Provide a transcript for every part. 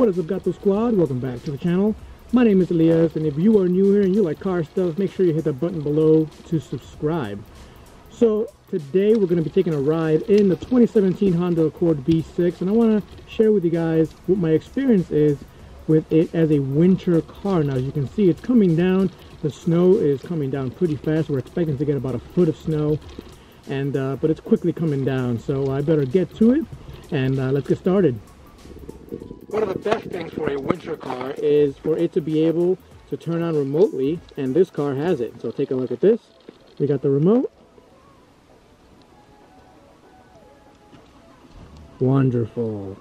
What is up, Gato Squad? Welcome back to the channel. My name is Elias, and if you are new here and you like car stuff, make sure you hit that button below to subscribe. So today we're going to be taking a ride in the 2017 Honda Accord V6, and I want to share with you guys what my experience is with it as a winter car. Now, as you can see, it's coming down. The snow is coming down pretty fast. We're expecting to get about a foot of snow, and but it's quickly coming down, so I better get to it, and let's get started. One of the best things for a winter car is for it to be able to turn on remotely, and this car has it. So take a look at this. We got the remote. Wonderful.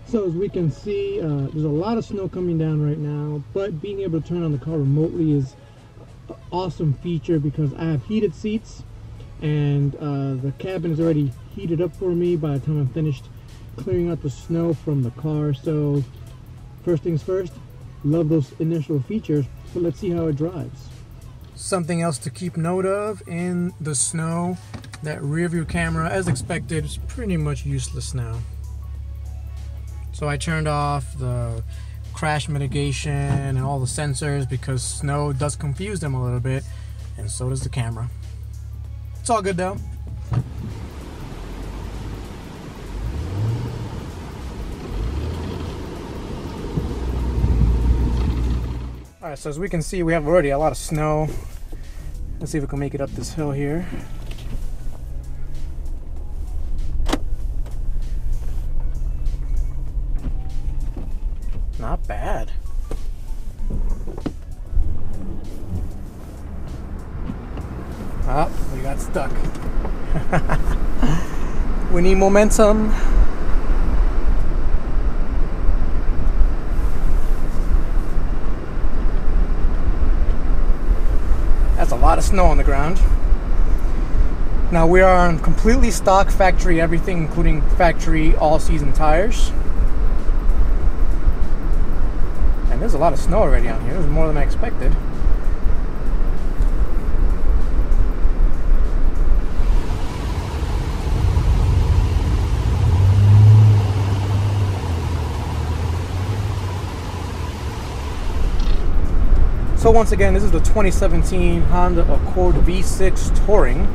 So as we can see, there's a lot of snow coming down right now, but being able to turn on the car remotely is an awesome feature because I have heated seats, and the cabin is already heated up for me by the time I'm finished clearing out the snow from the car. So first things first, love those initial features, but let's see how it drives. Something else to keep note of in the snow, that rear view camera, as expected, is pretty much useless now. So I turned off the crash mitigation and all the sensors because snow does confuse them a little bit, and so does the camera. It's all good though. Alright, so as we can see, we have already a lot of snow. Let's see if we can make it up this hill here. Not bad. Oh, we got stuck. We need momentum. That's a lot of snow on the ground. Now we are on completely stock factory everything, including factory all-season tires. And there's a lot of snow already on here. There's more than I expected. So once again, this is the 2017 Honda Accord V6 Touring.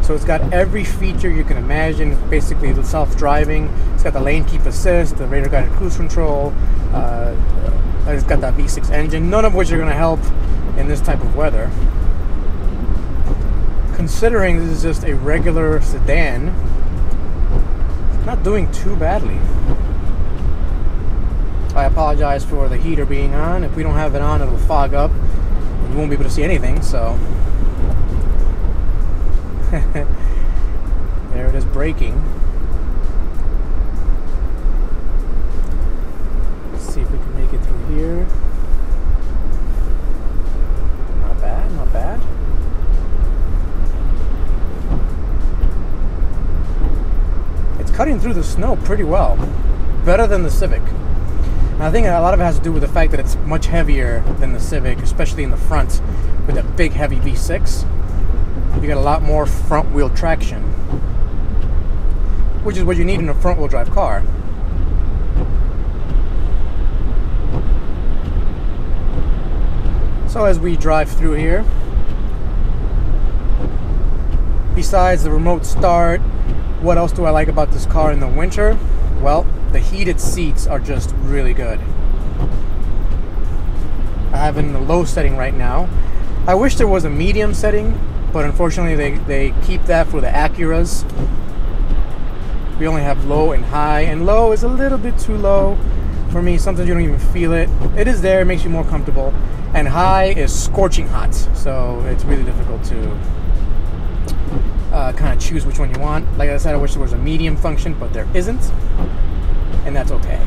So it's got every feature you can imagine. Basically, the self-driving. It's got the lane keep assist, the radar guided cruise control. It's got that V6 engine, none of which are going to help in this type of weather. Considering this is just a regular sedan, it's not doing too badly. I apologize for the heater being on. If we don't have it on, it'll fog up. You won't be able to see anything, so. There it is braking. Let's see if we can make it through here. Not bad, not bad. It's cutting through the snow pretty well. Better than the Civic. And I think a lot of it has to do with the fact that it's much heavier than the Civic, especially in the front with that big heavy V6. You got a lot more front wheel traction, which is what you need in a front wheel drive car. So as we drive through here, besides the remote start, what else do I like about this car in the winter? Well, the heated seats are just really good. I have it in the low setting right now. I wish there was a medium setting, but unfortunately they keep that for the Acuras. We only have low and high, and low is a little bit too low for me. Sometimes you don't even feel it. It is there, it makes you more comfortable. And high is scorching hot, so it's really difficult to kind of choose which one you want. Like I said, I wish there was a medium function, but there isn't, and that's okay.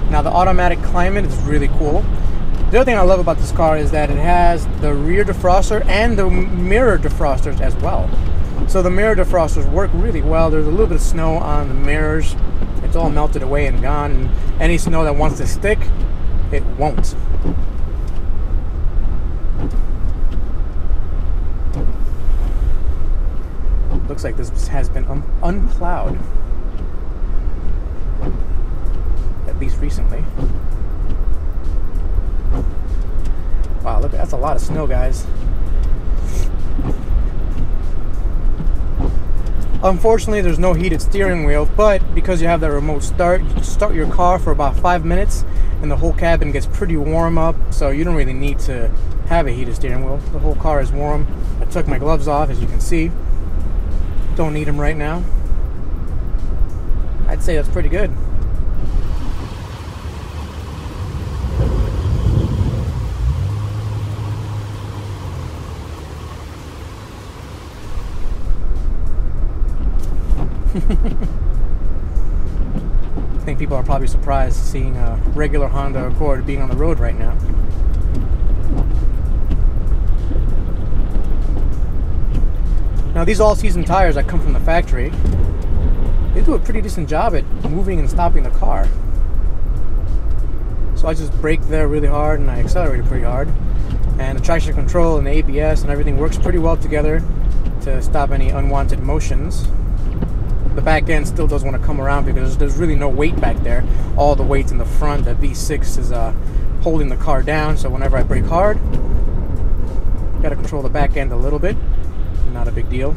Now the automatic climate is really cool. The other thing I love about this car is that it has the rear defroster and the mirror defrosters as well. So the mirror defrosters work really well. There's a little bit of snow on the mirrors. It's all melted away and gone. And any snow that wants to stick, it won't. Looks like this has been unplowed. At least recently. Wow, look, that's a lot of snow, guys. Unfortunately, there's no heated steering wheel, but because you have that remote start, you can start your car for about 5 minutes and the whole cabin gets pretty warm up, so you don't really need to have a heated steering wheel. The whole car is warm. I took my gloves off, as you can see. Don't need them right now. I'd say that's pretty good. I think people are probably surprised seeing a regular Honda Accord being on the road right now. Now these all-season tires that come from the factory, they do a pretty decent job at moving and stopping the car. So I just braked there really hard and I accelerated pretty hard. And the traction control and the ABS and everything works pretty well together to stop any unwanted motions. The back end still does want to come around because there's really no weight back there. All the weight's in the front. The V6 is holding the car down, so whenever I brake hard, got to control the back end a little bit. Not a big deal.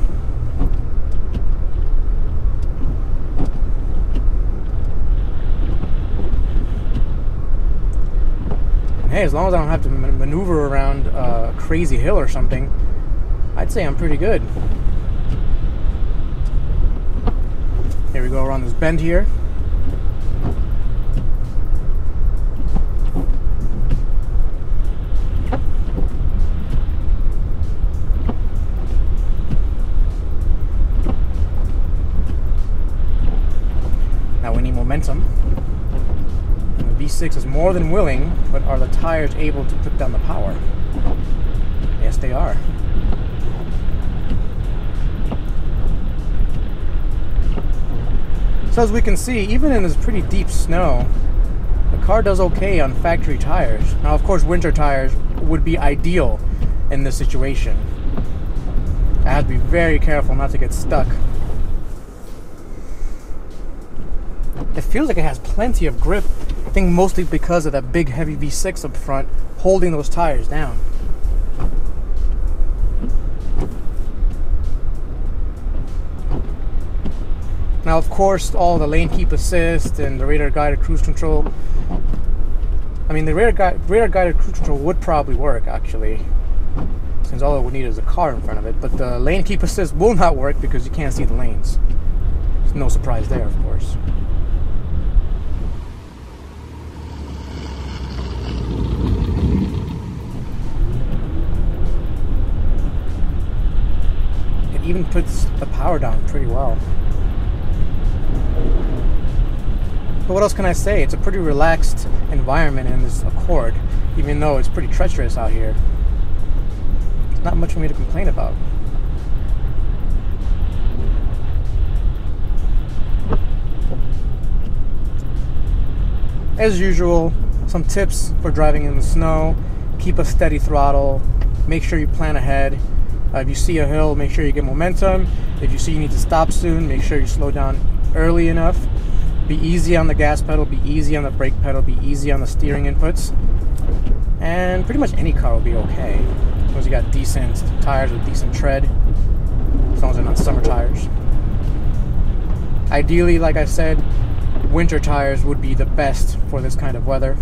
And hey, as long as I don't have to maneuver around a crazy hill or something, I'd say I'm pretty good. Here we go around this bend here. Now we need momentum. And the V6 is more than willing, but are the tires able to put down the power? Yes, they are. So as we can see, even in this pretty deep snow, the car does okay on factory tires. Now, of course, winter tires would be ideal in this situation. I have to be very careful not to get stuck. It feels like it has plenty of grip. I think mostly because of that big heavy V6 up front holding those tires down. Now, of course, all the lane keep assist and the radar guided cruise control. I mean, the radar guided cruise control would probably work, actually, since all it would need is a car in front of it. But the lane keep assist will not work because you can't see the lanes. There's no surprise there, of course. It even puts the power down pretty well. But what else can I say? It's a pretty relaxed environment in this Accord, even though it's pretty treacherous out here. There's not much for me to complain about. As usual, some tips for driving in the snow. Keep a steady throttle. Make sure you plan ahead. If you see a hill, make sure you get momentum. If you see you need to stop soon, make sure you slow down early enough. Be easy on the gas pedal, be easy on the brake pedal, be easy on the steering inputs. And pretty much any car will be okay. As long as you got decent tires with decent tread. As long as they're not summer tires. Ideally, like I said, winter tires would be the best for this kind of weather.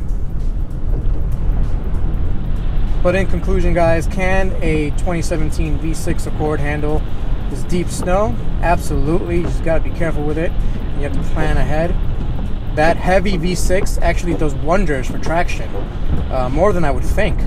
But in conclusion, guys, can a 2017 V6 Accord handle this deep snow? Absolutely. You just got to be careful with it. You have to plan ahead. That heavy V6 actually does wonders for traction, more than I would think.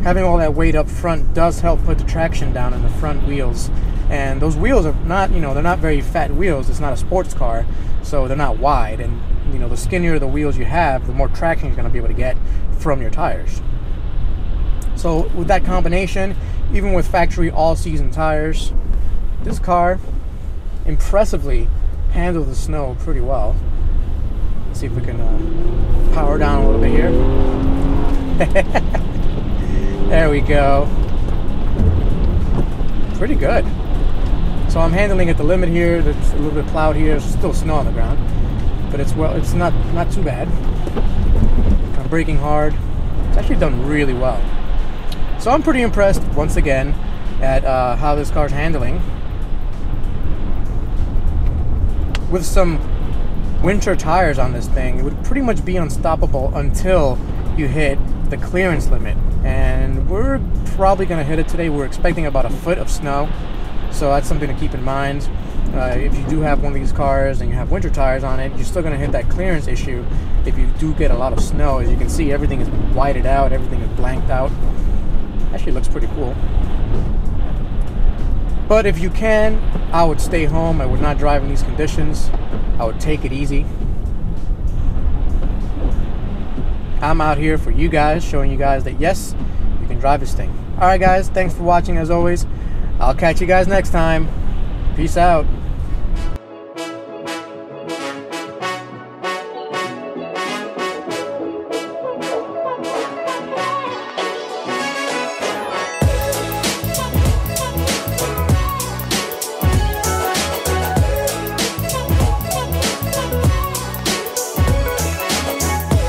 Having all that weight up front does help put the traction down in the front wheels. And those wheels are not, they're not very fat wheels. It's not a sports car, so they're not wide. And, the skinnier the wheels you have, the more traction you're going to be able to get from your tires. So with that combination, even with factory all-season tires, this car impressively handles the snow pretty well. Let's see if we can power down a little bit here. There we go. Pretty good. So I'm handling at the limit here. There's a little bit of cloud here. There's still snow on the ground, but it's not too bad. I'm braking hard. It's actually done really well. So I'm pretty impressed once again at how this car's handling. With some winter tires on this thing, it would pretty much be unstoppable until you hit the clearance limit. And we're probably going to hit it today. We're expecting about a foot of snow, so that's something to keep in mind. If you do have one of these cars and you have winter tires on it, you're still going to hit that clearance issue if you do get a lot of snow. As you can see, everything is whited out, everything is blanked out. Actually looks pretty cool. But if you can, I would stay home. I would not drive in these conditions. I would take it easy. I'm out here for you guys, showing you guys that yes, you can drive this thing. Alright guys, thanks for watching as always. I'll catch you guys next time. Peace out.